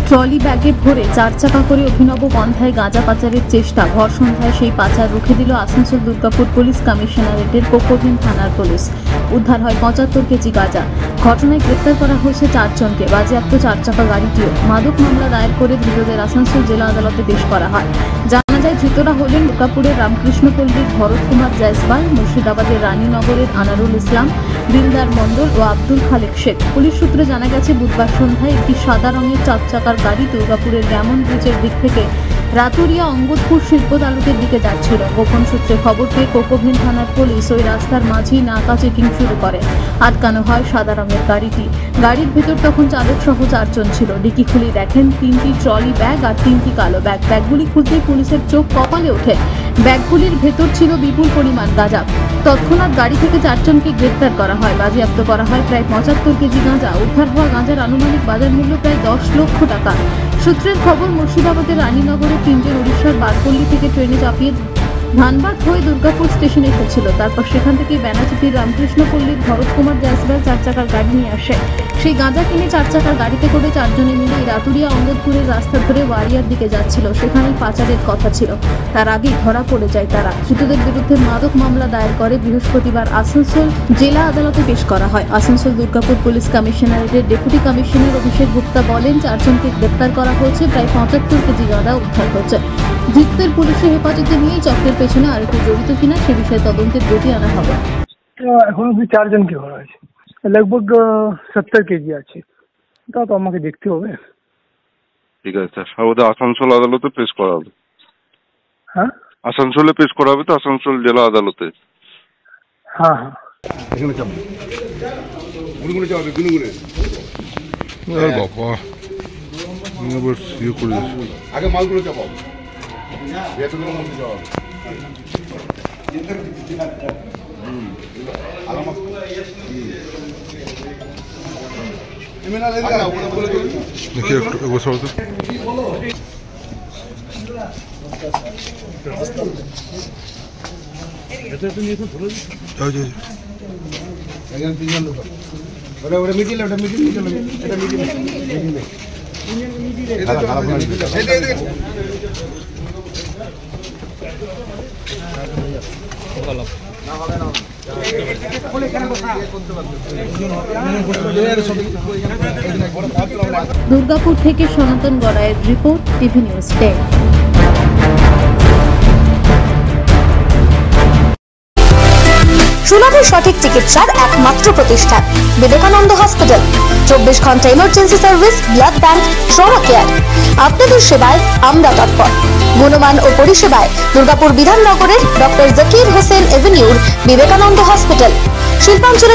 Trolley ব্যাগে ভরে 4 চাকা করে অভিনব পন্থায় গাঁজা পাচারের চেষ্টা। ভর সন্ধ্যায় সেই পাচার রুখে দিল আসানসোল দুর্গাপুর পুলিশ কমিশনারেটের কোকোভিন থানার পুলিশ। উদ্ধার হয় 75 কেজি গাঁজা। ঘটনায় গ্রেপ্তার করা হয়েছে 4 জনকে। বাজেয়াপ্ত 4 চাকা গাড়িটিও। মাদক মামলা দায়ের করে ধৃতদের আসানসোল জেলা আদালতে পেশ করা হয়। জানা যায়, ধৃতরা হলেন দুর্গাপুরের রামকৃষ্ণপল্লীর ভরত কুমার জয়সওয়াল, মুর্শিদাবাদের রানীনগরের আনারুল ইসলাম, দিলদার মণ্ডল ও আব্দুল খালেক শেখ। পুলিশ সূত্রে জানা গেছে, বুধবার সন্ধ্যায় একটি সাদা রঙের 4 চাকার গাড়ি দুর্গাপুরের গ্যামন ব্রিজের দিক থেকে রাতুরিয়া অঙ্গদপুর শিল্প তালুকের দিকে যাচ্ছিল। গোপন সূত্রে খবর পেয়ে কোকোভিন থানার পুলিশ ওই রাস্তার মাঝেই নাকা চেকিং শুরু করে। আটকানো হয় সাদা রঙের গাড়িটি। গাড়ির ভেতর তখন চালক সহ 4 জন ছিল। ডিকি খুলে দেখেন 3টি ট্রলি ব্যাগ আর 3টি কালো ব্যাগ। ব্যাগগুলি খুলতেই পুলিশের চোখ কপালে ওঠে। ব্যাগগুলির ভেতর ছিল বিপুল পরিমাণ গাঁজা। তৎক্ষণাৎ গাড়ি থেকে 4 জনকে গ্রেপ্তার করা হয়। বাজেয়াপ্ত করা হয় প্রায় 75 কেজি গাঁজা। উদ্ধার হওয়া গাঁজার আনুমানিক বাজার মূল্য প্রায় 10 লক্ষ টাকা। সূত্রের খবর, মুর্শিদাবাদের রানীনগরে 3 জন উড়িষ্যার বারপল্লী থেকে ট্রেনে চাপিয়ে ধানবাদ হয়ে দুর্গাপুর স্টেশনে এসেছিল। তারপর সেখান থেকে বেনাচিতির রামকৃষ্ণপল্লীর ভরত কুমার জয়সওয়াল 4 চাকার গাড়ি নিয়ে আসে। সেই গাঁজা কিনে 4 চাকার গাড়িতে করে 4 জনে মিলে রাতুরিয়া অঙ্গদপুরের রাস্তা ধরে ওয়ারিয়ার দিকে যাচ্ছিল। সেখানেই পাচারের কথা ছিল। তার আগেই ধরা পড়ে যায় তারা। ধৃতদের বিরুদ্ধে মাদক মামলা দায়ের করে বৃহস্পতিবার আসানসোল জেলা আদালতে পেশ করা হয়। আসানসোল দুর্গাপুর পুলিশ কমিশনারেটের ডেপুটি কমিশনার অভিষেক গুপ্তা বলেন, 4 জনকে গ্রেপ্তার করা হয়েছে। প্রায় 75 কেজি গাঁজা উদ্ধার হয়েছে। ধৃতদের পুলিশের হেফাজতে নিয়ে চক্রের পেছনে আর একটু জড়িত কিনা সে বিষয়ে তদন্তের গতি আনা হবে। এখন অব্দি 4 জনকে ধরা হয়েছে। लगभग 70 কেজি আছে। তা তো আমাকে দেখতে হবে। ঠিক আছে স্যার, ওদের আসানসোল আদালতে পেশ করা হবে। হ্যাঁ, আসানসোলে পেশ করা হবে তো, আসানসোল জেলা আদালতে। হ্যাঁ হ্যাঁ, এখানে চাপ গুনগুনে চাপ গুনগুনে বাবা এবার ইয়ে করে আগে মালগুলো চাপাও এতগুলো মাল চাপাও আলামত এমএনআর এদিকে না বলে বলে দেখি একটু বসে বসে এটা তো নিয়ে তো ধরে যাও যাও এখানে 3 জন লোক ওটা ওটা মিডিল ওটা মিডিল এটা মিডিল মিডিল এটা খারাপ না এটা দুর্গাপুর থেকে সনাতন গড়াইয়ের রিপোর্ট, টিভি নিউজ 10। সুলভে সঠিক চিকিৎসার একমাত্র প্রতিষ্ঠান বিবেকানন্দ হসপিটাল। 24 ঘন্টা emergency service, blood bank, trauma care. আপনাদের সেবায় আমরা তৎপর। গুণমান ও পরিষেবায় দুর্গাপুর বিধাননগরের ডক্টর জাকির হোসেন এভিনিউর বিবেকানন্দ হসপিটাল। শিল্পাঞ্চলের